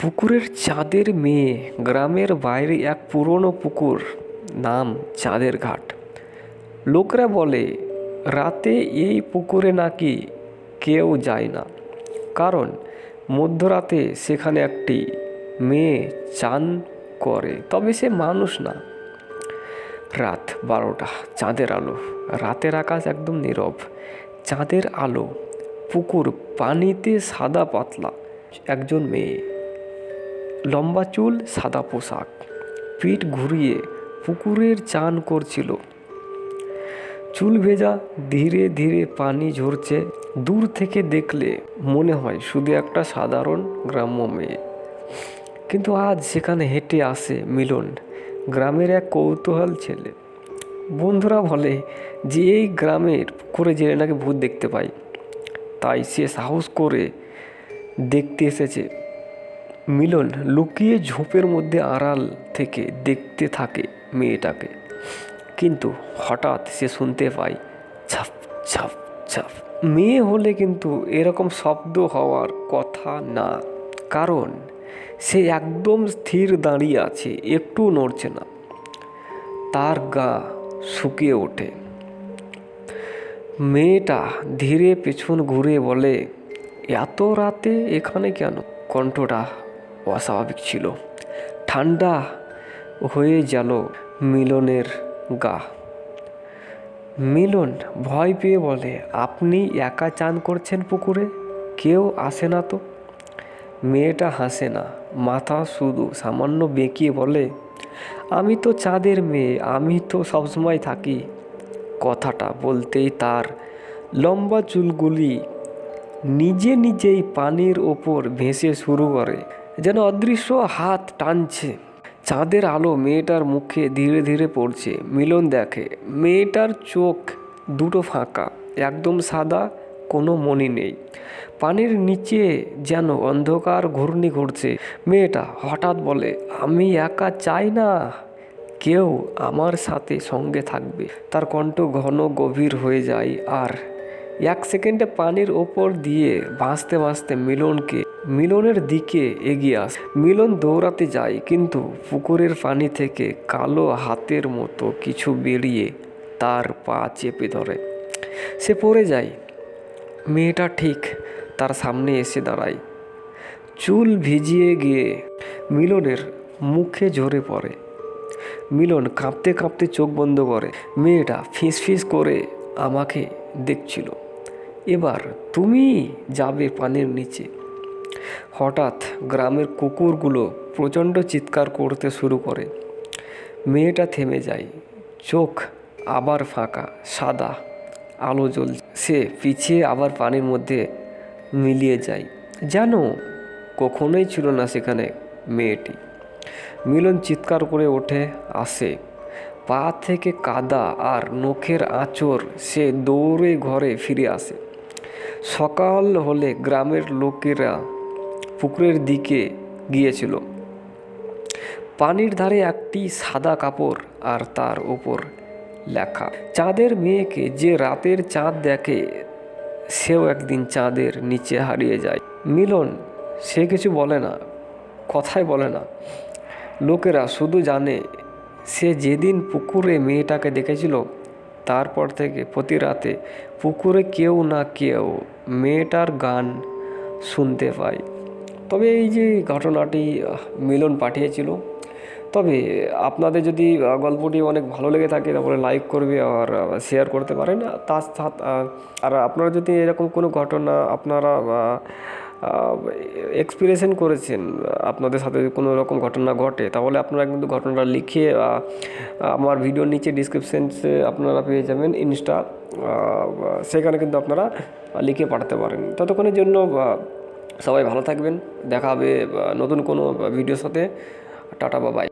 পুকুরের চাঁদের মেয়ে। গ্রামের বাইরে এক পুরনো পুকুর, নাম চাঁদের ঘাট। লোকরা বলে রাতে এই পুকুরে নাকি কেউ যায় না, কারণ মধ্যরাতে সেখানে একটি মেয়ে চান করে, তবে সে মানুষ না। রাত 12টা, চাঁদের আলো, রাতের আকাশ একদম নীরব। চাঁদের আলো, পুকুর, পানিতে সাদা পাতলা একজন মেয়ে, লম্বা চুল, সাদা পোশাক, পিঠ ঘুরিয়ে পুকুরের চান করছিল। চুল ভেজা, ধীরে ধীরে পানি ঝরছে। দূর থেকে দেখলে মনে হয় শুধু একটা সাধারণ গ্রাম্য মেয়ে, কিন্তু আজ সেখানে হেঁটে আসে মিলন, গ্রামের এক কৌতূহল ছেলে। বন্ধুরা বলে যে এই গ্রামের পুকুরে জেলে নাকি ভূত দেখতে পায়, তাই সে সাহস করে দেখতে এসেছে। মিলন লুকিয়ে ঝোপের মধ্যে আড়াল থেকে দেখতে থাকে মেয়েটাকে, কিন্তু হঠাৎ সে শুনতে পায় ঝাপ ঝাপ ঝাপ। মেয়ে হলে কিন্তু এরকম শব্দ হওয়ার কথা না, কারণ সে একদম স্থির দাঁড়িয়ে আছে, একটু নড়ছে না। তার গা শুকিয়ে ওঠে। মেয়েটা ধীরে পেছন ঘুরে বলে, এত রাতে এখানে কেন? কণ্ঠটা অস্বাভাবিক ছিল। ঠান্ডা হয়ে গেল মিলনের গা। মিলন ভয় পেয়ে বলে, আপনি একা চান করছেন পুকুরে? কেউ আসে না তো? মেয়েটা হাসে না, মাথা শুধু সামান্য বেঁকিয়ে বলে, আমি তো চাঁদের মেয়ে, আমি তো সবসময় থাকি। কথাটা বলতেই তার লম্বা চুলগুলি নিজে নিজেই পানির ওপর ভেসে শুরু করে, যেন অদৃশ্য হাত টানছে। চাঁদের আলো মেয়েটার মুখে ধীরে ধীরে পড়ছে। মিলন দেখে মেয়েটার চোখ দুটো ফাঁকা, একদম সাদা, কোনো মনি নেই। পানির নিচে যেন অন্ধকার ঘূর্ণি ঘুরছে। মেয়েটা হঠাৎ বলে, আমি একা চাই না, কেউ আমার সাথে সঙ্গে থাকবে। তার কণ্ঠ ঘন গভীর হয়ে যায়, আর এক সেকেন্ডে পানির ওপর দিয়ে ভাসতে ভাসতে মিলনের দিকে এগিয়ে আসে। মিলন দৌড়াতে যায়, কিন্তু পুকুরের পানি থেকে কালো হাতের মতো কিছু বেরিয়ে তার পা চেপে ধরে। সে পড়ে যায়। মেয়েটা ঠিক তার সামনে এসে দাঁড়ায়। চুল ভিজিয়ে গিয়ে মিলনের মুখে ঝরে পড়ে। মিলন কাঁপতে কাঁপতে চোখ বন্ধ করে। মেয়েটা ফিস করে আমাকে দেখছিল। এবার তুমি যাবে পানির নিচে। হঠাৎ গ্রামের কুকুরগুলো প্রচণ্ড চিৎকার করতে শুরু করে। মেয়েটা থেমে যায়, চোখ আবার ফাঁকা, সাদা আলো জ্বলছে। সে পিছিয়ে আবার পানির মধ্যে মিলিয়ে যায়, যেন কখনোই ছিল না সেখানে মেয়েটি। মিলন চিৎকার করে ওঠে আসে, পা থেকে কাদা আর নখের আঁচড়। সে দৌড়ে ঘরে ফিরে আসে। সকাল হলে গ্রামের লোকেরা পুকুরের দিকে গিয়েছিল। পানির ধারে একটি সাদা কাপড়, আর তার উপর লেখা, চাঁদের মেয়েকে যে রাতের চাঁদ দেখে সেও একদিন চাঁদের নিচে হারিয়ে যায়। মিলন সে কিছু বলে না, কথাই বলে না। লোকেরা শুধু জানে সে যেদিন পুকুরে মেয়েটাকে দেখেছিল, তারপর থেকে প্রতি রাতে পুকুরে কেউ না কেউ মেয়েটার গান শুনতে পায়। তবে এই যে ঘটনাটি মিলন পাঠিয়েছিল, তবে আপনাদের যদি গল্পটি অনেক ভালো লেগে থাকে তাহলে লাইক করবে আর শেয়ার করতে পারেন। তার সাথে আর আপনারা যদি এরকম কোনো ঘটনা আপনারা এক্সপিরিয়েন্স করেছেন, আপনাদের সাথে কোনো রকম ঘটনা ঘটে, তাহলে আপনারা কিন্তু ঘটনাটা লিখে আমার ভিডিওর নিচে ডিসক্রিপশানসে আপনারা পেয়ে যাবেন ইনস্টা, সেখানে কিন্তু আপনারা লিখে পাঠাতে পারেন। ততক্ষণের জন্য সবাই ভালো থাকবেন। দেখা হবে নতুন কোনো ভিডিওর সাথে। Tata, by.